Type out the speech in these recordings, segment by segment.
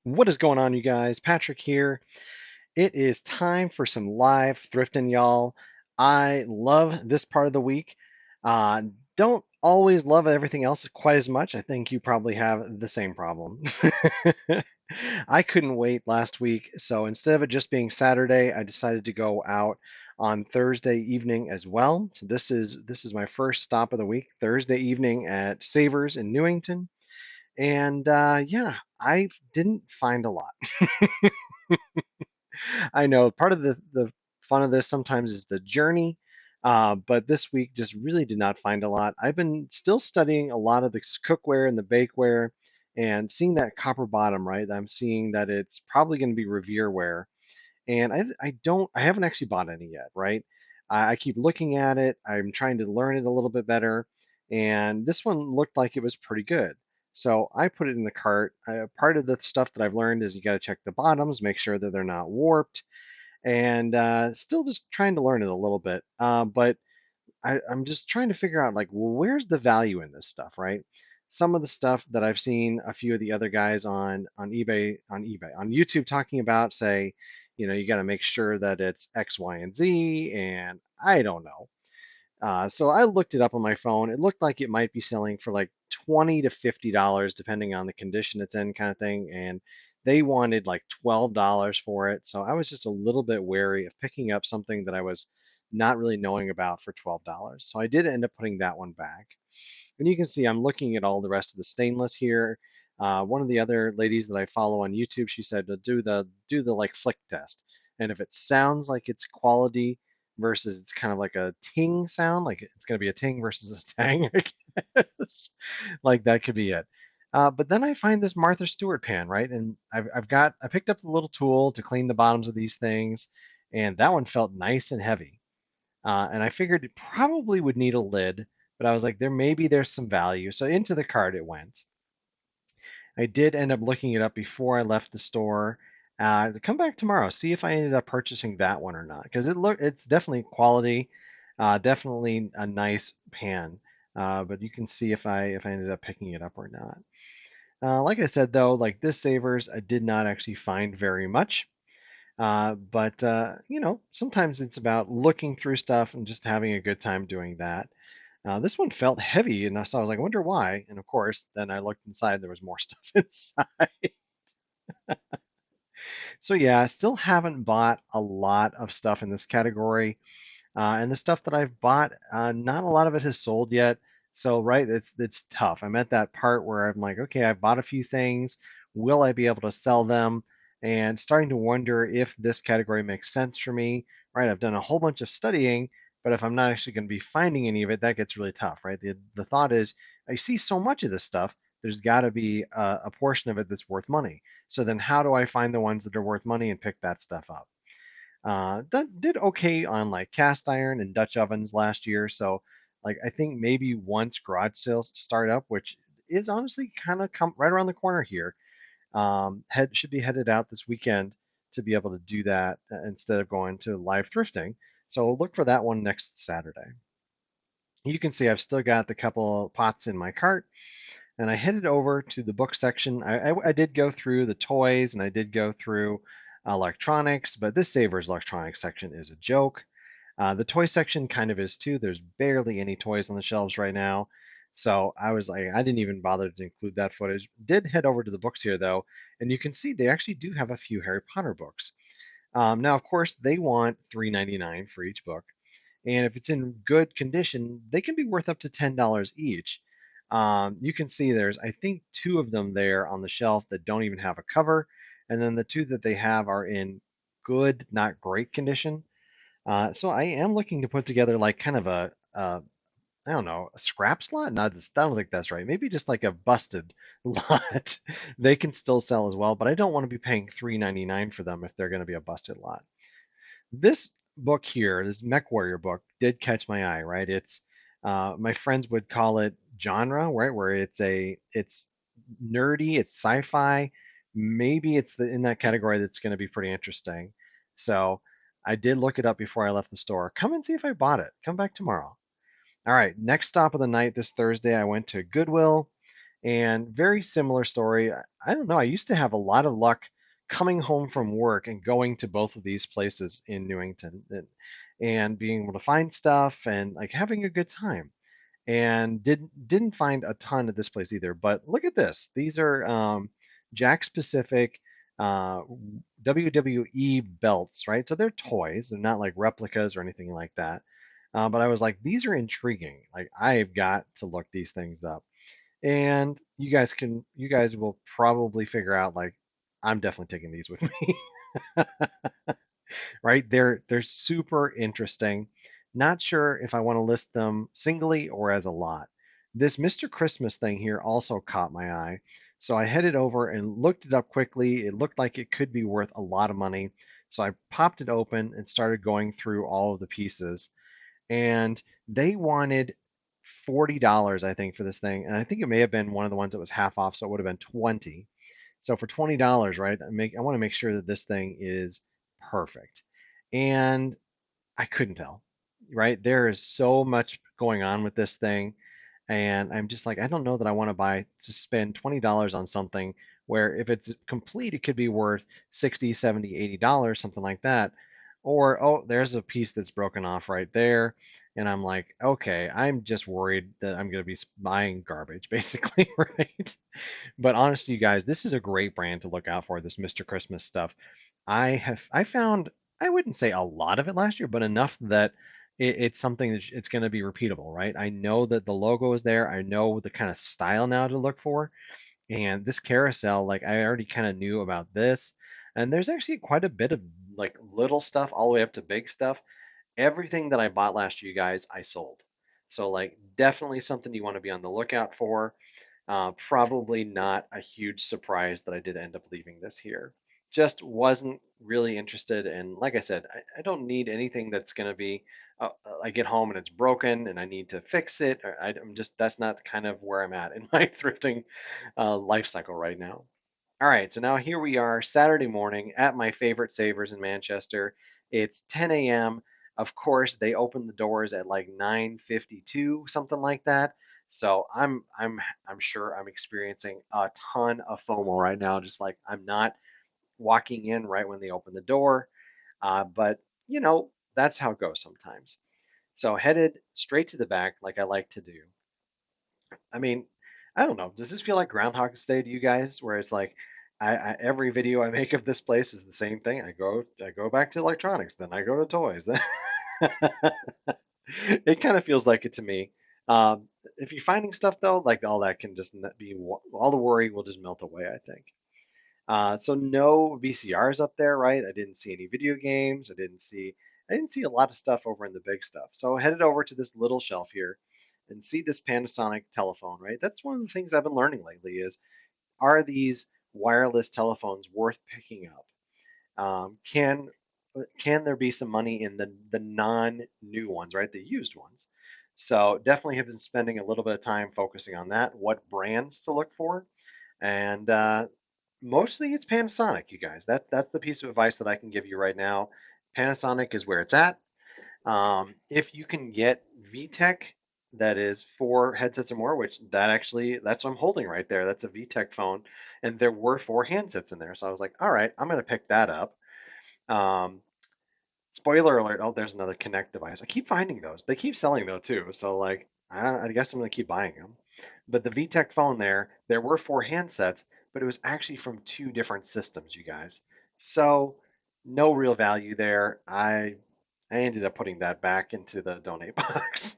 What is going on, you guys? Patrick here. It is time for some live thrifting, y'all. I love this part of the week. Don't always love everything else quite as much. I think you probably have the same problem. I couldn't wait last week, so instead of it just being Saturday, I decided to go out on Thursday evening as well. So this is my first stop of the week, Thursday evening at Savers in Newington. And yeah, I didn't find a lot. I know part of the fun of this sometimes is the journey, but this week just really did not find a lot. I've been still studying a lot of the cookware and the bakeware, and seeing that copper bottom, right? I'm seeing that it's probably going to be Revere ware, and I haven't actually bought any yet, right? I keep looking at it. I'm trying to learn it a little bit better, and this one looked like it was pretty good. So I put it in the cart. Part of the stuff that I've learned is you got to check the bottoms, make sure that they're not warped, and still just trying to learn it a little bit. But I'm just trying to figure out like, well, where's the value in this stuff, right? Some of the stuff that I've seen a few of the other guys on YouTube talking about say, you got to make sure that it's X, Y, and Z, and I don't know. So I looked it up on my phone. It looked like it might be selling for like $20 to $50, depending on the condition it's in, kind of thing. And they wanted like $12 for it. So I was just a little bit wary of picking up something that I was not really knowing about for $12. So I did end up putting that one back. And you can see I'm looking at all the rest of the stainless here. One of the other ladies that I follow on YouTube, she said to do the like flick test. And if it sounds like it's quality versus it's kind of like a ting sound, like it's going to be a ting versus a tang, I guess. Like that could be it. But then I find this Martha Stewart pan, right? And I picked up the little tool to clean the bottoms of these things, and that one felt nice and heavy. And I figured it probably would need a lid, but I was like, there's some value. So into the cart it went. I did end up looking it up before I left the store. To come back tomorrow, see if I ended up purchasing that one or not, because it's definitely quality, definitely a nice pan. But you can see if I ended up picking it up or not. Like I said though, like this Savers, I did not actually find very much. But sometimes it's about looking through stuff and just having a good time doing that. This one felt heavy, and so I was like, I wonder why. And of course, then I looked inside, there was more stuff inside. So yeah, I still haven't bought a lot of stuff in this category. And the stuff that I've bought, not a lot of it has sold yet. So right, it's tough. I'm at that part where I'm like, okay, I've bought a few things. Will I be able to sell them? And starting to wonder if this category makes sense for me. Right, I've done a whole bunch of studying, but if I'm not actually going to be finding any of it, that gets really tough, right? The thought is, I see so much of this stuff. There's got to be a portion of it that's worth money. So then, how do I find the ones that are worth money and pick that stuff up? Did okay on like cast iron and Dutch ovens last year. So like I think maybe once garage sales start up, which is honestly kind of come right around the corner here. Head should be headed out this weekend to be able to do that instead of going to live thrifting. So look for that one next Saturday. You can see I've still got the couple pots in my cart, and I headed over to the book section. I did go through the toys and I did go through electronics, but this Savers electronics section is a joke. The toy section kind of is too. There's barely any toys on the shelves right now. So I was like, I didn't even bother to include that footage. Did head over to the books here though, and you can see they actually do have a few Harry Potter books. Now, of course, they want $3.99 for each book. And if it's in good condition, they can be worth up to $10 each. You can see there's, I think, two of them there on the shelf that don't even have a cover. And then the two that they have are in good, not great condition. So I am looking to put together like kind of I don't know, a scrap slot? No, I don't think that's right. Maybe just like a busted lot. They can still sell as well, but I don't want to be paying $3.99 for them if they're going to be a busted lot. This book here, this Mech Warrior book, did catch my eye, right? It's my friends would call it genre, right? Where it's nerdy, it's sci-fi. Maybe it's in that category that's going to be pretty interesting. So I did look it up before I left the store. Come and see if I bought it. Come back tomorrow. All right, next stop of the night this Thursday, I went to Goodwill, And very similar story. I don't know. I used to have a lot of luck coming home from work and going to both of these places in Newington and being able to find stuff and like having a good time. And didn't find a ton at this place either. But look at this. These are Jack specific uh, WWE belts, right? So they're toys. They're not like replicas or anything like that. But I was like, these are intriguing. Like I've got to look these things up. And you guys will probably figure out like I'm definitely taking these with me. Right? They're super interesting. Not sure if I want to list them singly or as a lot. This Mr. Christmas thing here also caught my eye. So I headed over and looked it up quickly. It looked like it could be worth a lot of money. So I popped it open and started going through all of the pieces. And they wanted $40, I think, for this thing. And I think it may have been one of the ones that was half off, so it would have been 20. So for $20, right, I want to make sure that this thing is perfect. And I couldn't tell, right? There is so much going on with this thing. And I'm just like, I don't know that I want to spend $20 on something where if it's complete, it could be worth 60, 70, $80, something like that. Or, oh, there's a piece that's broken off right there. And I'm like, okay, I'm just worried that I'm going to be buying garbage, basically, right? But honestly, you guys, this is a great brand to look out for, this Mr. Christmas stuff. I found I wouldn't say a lot of it last year, but enough that it's something that it's going to be repeatable, right? I know that the logo is there. I know the kind of style now to look for. And this carousel, like I already kind of knew about this. And there's actually quite a bit of like little stuff all the way up to big stuff. Everything that I bought last year, you guys, I sold. So like definitely something you want to be on the lookout for. Probably not a huge surprise that I did end up leaving this here. Just wasn't really interested. And like I said, I don't need anything that's going to be, I get home and it's broken and I need to fix it. I'm just, that's not kind of where I'm at in my thrifting life cycle right now. All right, so now here we are, Saturday morning at my favorite Savers in Manchester. It's 10 a.m. Of course, they open the doors at like 9:52, something like that. So I'm sure I'm experiencing a ton of FOMO right now. Just like I'm not walking in right when they open the door, but you know that's how it goes sometimes. So headed straight to the back, like I like to do. I mean, I don't know. Does this feel like Groundhog's Day to you guys, where it's like every video I make of this place is the same thing? I go back to electronics, then I go to toys. Then it kind of feels like it to me. If you're finding stuff though, like all that can just be all the worry will just melt away, I think. So no VCRs up there, right? I didn't see any video games. I didn't see a lot of stuff over in the big stuff. So I headed over to this little shelf here and see this Panasonic telephone, right? That's one of the things I've been learning lately is are these wireless telephones worth picking up? Can there be some money in the non-new ones, right? The used ones. So definitely have been spending a little bit of time focusing on that, what brands to look for, and mostly it's Panasonic, you guys. That's the piece of advice that I can give you right now. Panasonic is where it's at. If you can get VTech, that is 4 headsets or more, which that's what I'm holding right there. That's a VTech phone, and there were 4 handsets in there. So I was like, all right, I'm gonna pick that up. Um, Spoiler alert! Oh, there's another Connect device. I keep finding those. They keep selling though too. So like, I guess I'm gonna keep buying them. But the VTech phone there were 4 handsets, but it was actually from 2 different systems, you guys. So no real value there. I ended up putting that back into the donate box.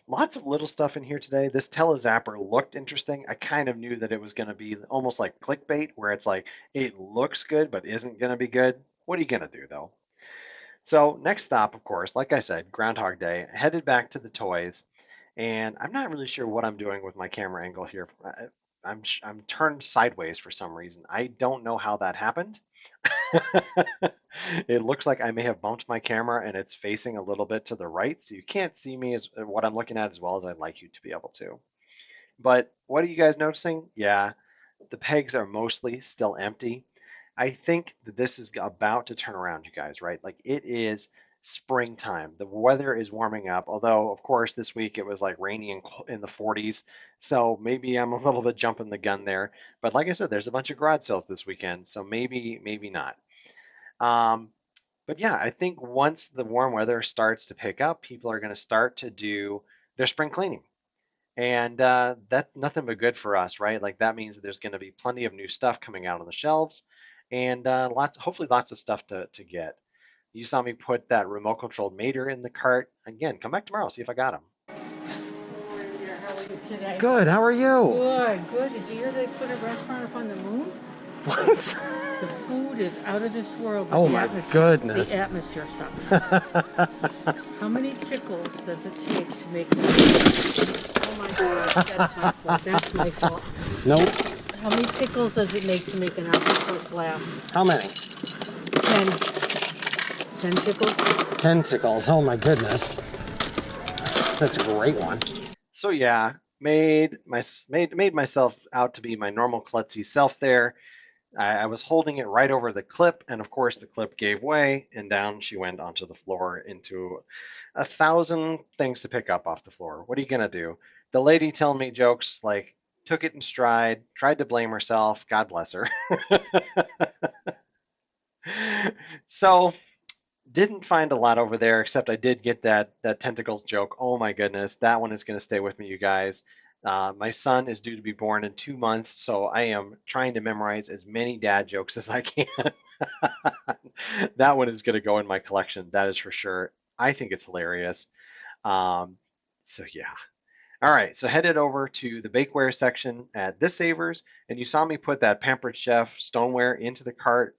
Lots of little stuff in here today. This telezapper looked interesting. I kind of knew that it was going to be almost like clickbait, where it's like it looks good but isn't going to be good. What are you going to do though? So next stop, of course, like I said, Groundhog Day. Headed back to the toys, and I'm not really sure what I'm doing with my camera angle here. I'm turned sideways for some reason. I don't know how that happened. It looks like I may have bumped my camera and it's facing a little bit to the right, so you can't see me as what I'm looking at as well as I'd like you to be able to. But what are you guys noticing? Yeah, the pegs are mostly still empty. I think that this is about to turn around, you guys, right? Like it is springtime. The weather is warming up, although, of course, this week it was like rainy and in the 40s. So maybe I'm a little bit jumping the gun there. But like I said, there's a bunch of garage sales this weekend, so maybe not. Um, but yeah, I think once the warm weather starts to pick up, people are going to start to do their spring cleaning. And that's nothing but good for us, right? Like that means that there's going to be plenty of new stuff coming out on the shelves and hopefully lots of stuff to get. You saw me put that remote controlled mater in the cart. Again, come back tomorrow, see if I got him. How are you today? Good, how are you? Good, good. Did you hear they put a restaurant up on the moon? What? The food is out of this world. Oh my goodness. The atmosphere sucks. How many tickles does it take to make Oh my God, that's my fault. That's my fault. Nope. How many tickles does it make to make an octopus laugh? How many? 10. 10 tickles? 10 tickles. Oh my goodness. That's a great one. So yeah, made myself out to be my normal klutzy self there. I was holding it right over the clip, and of course the clip gave way, and down she went onto the floor into 1,000 things to pick up off the floor. What are you gonna do? The lady telling me jokes like took it in stride, tried to blame herself. God bless her. So didn't find a lot over there, except I did get that tentacles joke. Oh my goodness, that one is going to stay with me, you guys. My son is due to be born in 2 months, so I am trying to memorize as many dad jokes as I can. That one is going to go in my collection, that is for sure. I think it's hilarious. Um, so yeah. All right, so headed over to the bakeware section at this Savers, and you saw me put that Pampered Chef stoneware into the cart.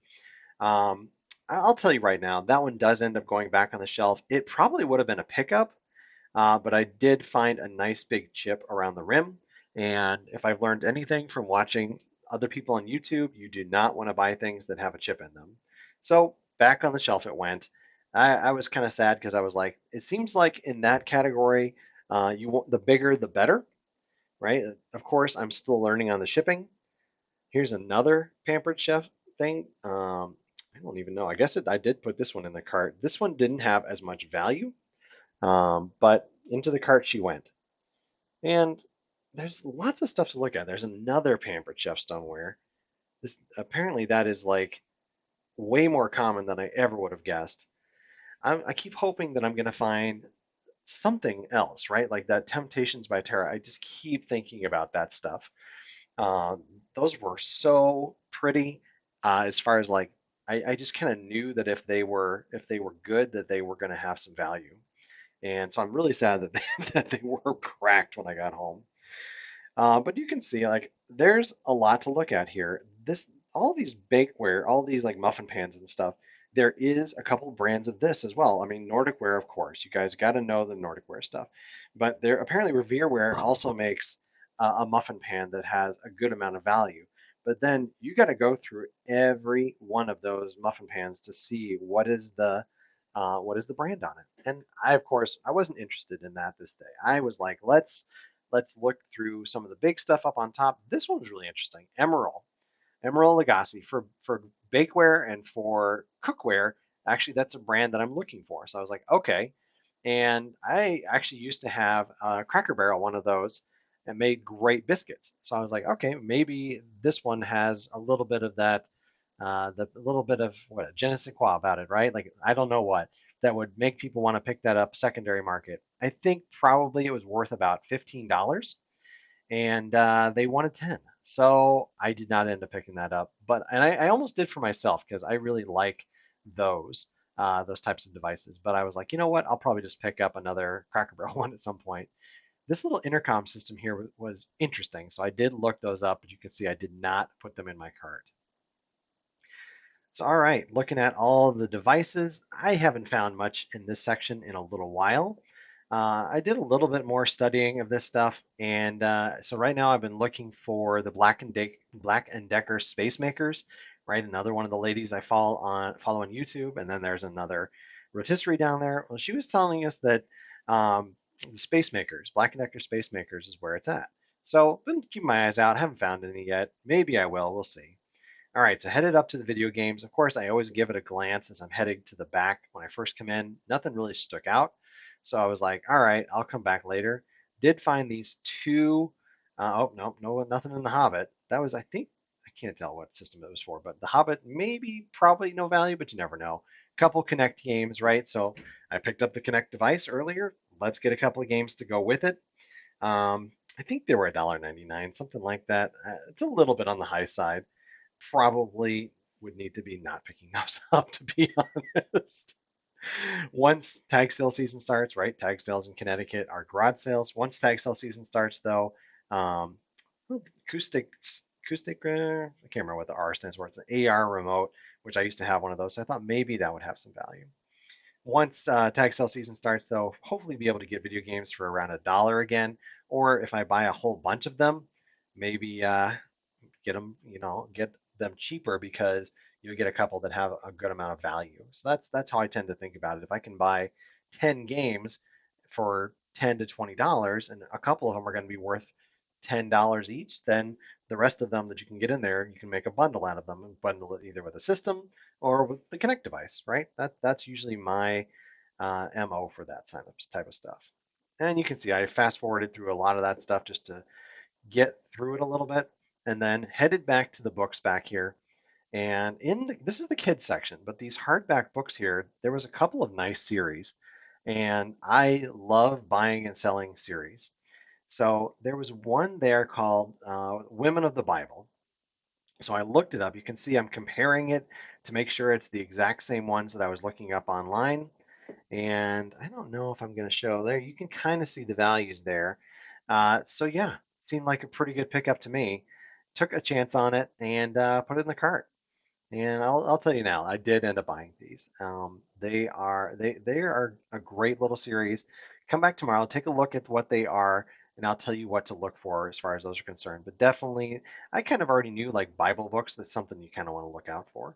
Um, I'll tell you right now, that one does end up going back on the shelf. It probably would have been a pickup, but I did find a nice big chip around the rim. And if I've learned anything from watching other people on YouTube, you do not want to buy things that have a chip in them. So back on the shelf it went. I was kind of sad because I was like, it seems like in that category, you want the bigger the better, right? Of course, I'm still learning on the shipping. Here's another Pampered Chef thing. I don't even know. I guess I did put this one in the cart. This one didn't have as much value, but into the cart she went. And there's lots of stuff to look at. There's another Pampered Chef stoneware. This apparently that is like way more common than I ever would have guessed. I keep hoping that I'm gonna find something else, right? Like that Temptations by Tara. I just keep thinking about that stuff. Um, those were so pretty. As far as like, I just kind of knew that if they were good, that they were going to have some value. And so I'm really sad that that they were cracked when I got home. But you can see like there's a lot to look at here. This all these bakeware, all these like muffin pans and stuff. There is a couple brands of this as well. I mean, Nordic Ware, of course. You guys got to know the Nordic Ware stuff. But there apparently Revere Ware also makes a muffin pan that has a good amount of value. But then you got to go through every one of those muffin pans to see what is the brand on it. And I, of course, I wasn't interested in that this day. I was like, let's look through some of the big stuff up on top. This one's really interesting. Emerald Lagasse for bakeware and for cookware. Actually, that's a brand that I'm looking for. So I was like, okay. And I actually used to have a Cracker Barrel, one of those, and made great biscuits. So I was like, okay, maybe this one has a little bit of that, the a little bit of what je ne sais quoi about it, right? Like I don't know what that would make people want to pick that up secondary market. I think probably it was worth about $15, and they wanted 10. So I did not end up picking that up, but and I almost did for myself because I really like those those types of devices. But I was like, you know what? I'll probably just pick up another Cracker Barrel one at some point. This little intercom system here was interesting, so I did look those up, but you can see I did not put them in my cart. So, all right, looking at all of the devices, I haven't found much in this section in a little while. I did a little bit more studying of this stuff, and so right now I've been looking for the Black and Decker Space Makers, right? Another one of the ladies I follow on YouTube, and then there's another rotisserie down there. Well, she was telling us that the Space Makers, Black and Decker Space Makers, is where it's at. So, been keeping my eyes out. Haven't found any yet. Maybe I will. We'll see. All right, so headed up to the video games. Of course, I always give it a glance as I'm heading to the back. When I first come in, nothing really stuck out. So I was like, all right, I'll come back later. Did find these two. Oh, no, no, nothing in the Hobbit. That was, I think, I can't tell what system it was for, but the Hobbit, maybe, probably no value, but you never know. Couple Connect games, right? So I picked up the Connect device earlier. Let's get a couple of games to go with it. I think they were $1.99, something like that. It's a little bit on the high side. Probably would need to be not picking those up, to be honest. Once tag sale season starts, right? Tag sales in Connecticut are garage sales. Once tag sale season starts, though, um, acoustic, I can't remember what the R stands for. It's an AR remote, which I used to have one of those. So I thought maybe that would have some value. Once tag sale season starts, though, hopefully be able to get video games for around $1 again. Or if I buy a whole bunch of them, maybe get them, get them cheaper because you get a couple that have a good amount of value. So that's how I tend to think about it. If I can buy 10 games for $10 to $20, and a couple of them are going to be worth $10 each, then the rest of them that you can get in there, you can make a bundle out of them and bundle it either with a system or with the Connect device, right? That's usually my MO for that type of stuff. And you can see I fast forwarded through a lot of that stuff just to get through it a little bit, and then headed back to the books back here. And this is the kids section, but these hardback books here, there was a couple of nice series, and I love buying and selling series. So there was one there called Women of the Bible. So I looked it up. You can see I'm comparing it to make sure it's the exact same ones that I was looking up online. And I don't know if I'm going to show there. You can kind of see the values there. So yeah, seemed like a pretty good pickup to me. Took a chance on it and put it in the cart. And I'll tell you now, I did end up buying these. They are a great little series. Come back tomorrow, take a look at what they are, and I'll tell you what to look for as far as those are concerned. But definitely, I kind of already knew like Bible books. That's something you kind of want to look out for.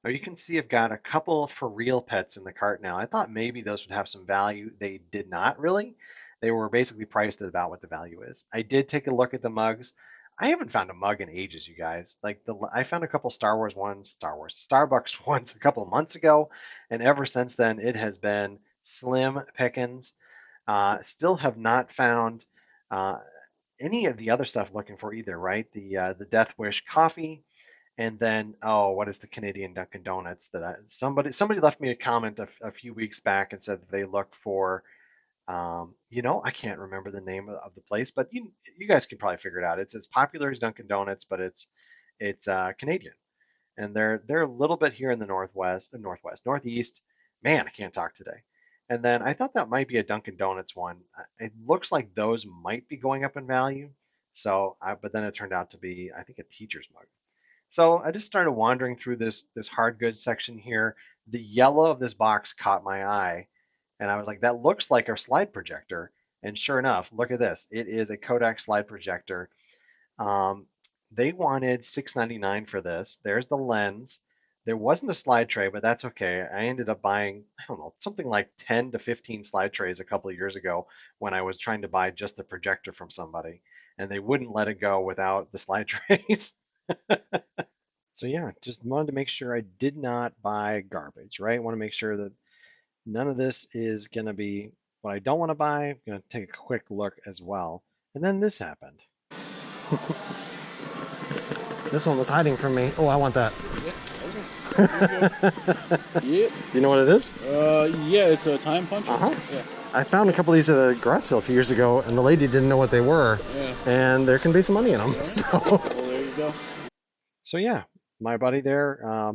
Now you can see I've got a couple for real pets in the cart now. I thought maybe those would have some value. They did not really. They were basically priced at about what the value is. I did take a look at the mugs. I haven't found a mug in ages, you guys. I found a couple Starbucks ones a couple of months ago, and ever since then it has been slim pickings. Still have not found uh, any of the other stuff looking for either, right? The Death Wish coffee, and then, oh, what is the Canadian Dunkin' Donuts that somebody left me a comment a few weeks back and said that they looked for, I can't remember the name of the place, but you guys can probably figure it out. It's as popular as Dunkin' Donuts, but it's Canadian, and they're a little bit here in the northeast. Man, I can't talk today. And then I thought that might be a Dunkin' Donuts one. It looks like those might be going up in value. But then it turned out to be, I think, a teacher's mug. So I just started wandering through this hard goods section here. The yellow of this box caught my eye, and I was like, that looks like a slide projector. And sure enough, look at this. It is a Kodak slide projector. Um, they wanted $6.99 for this. There's the lens. There wasn't a slide tray, but that's okay. I ended up buying, I don't know, something like 10 to 15 slide trays a couple of years ago when I was trying to buy just the projector from somebody, and they wouldn't let it go without the slide trays. So yeah, just wanted to make sure I did not buy garbage, right? Want to make sure that none of this is going to be what I don't want to buy. I'm going to take a quick look as well. And then this happened. This one was hiding from me. Oh, I want that. Yeah, okay. Yep. You know what it is? Yeah, it's a time puncher. Uh-huh. Yeah. I found a couple of these at a garage sale a few years ago, and the lady didn't know what they were. Yeah. And there can be some money in them. Yeah. So, Well, there you go. so yeah, my buddy there,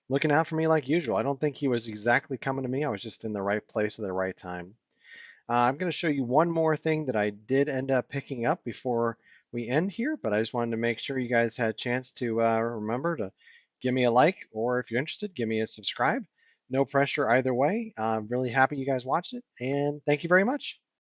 looking out for me like usual. I don't think he was exactly coming to me. I was just in the right place at the right time. I'm going to show you one more thing that I did end up picking up before we end here, but I just wanted to make sure you guys had a chance to remember to give me a like, or if you're interested, give me a subscribe. No pressure either way. I'm really happy you guys watched it, and thank you very much.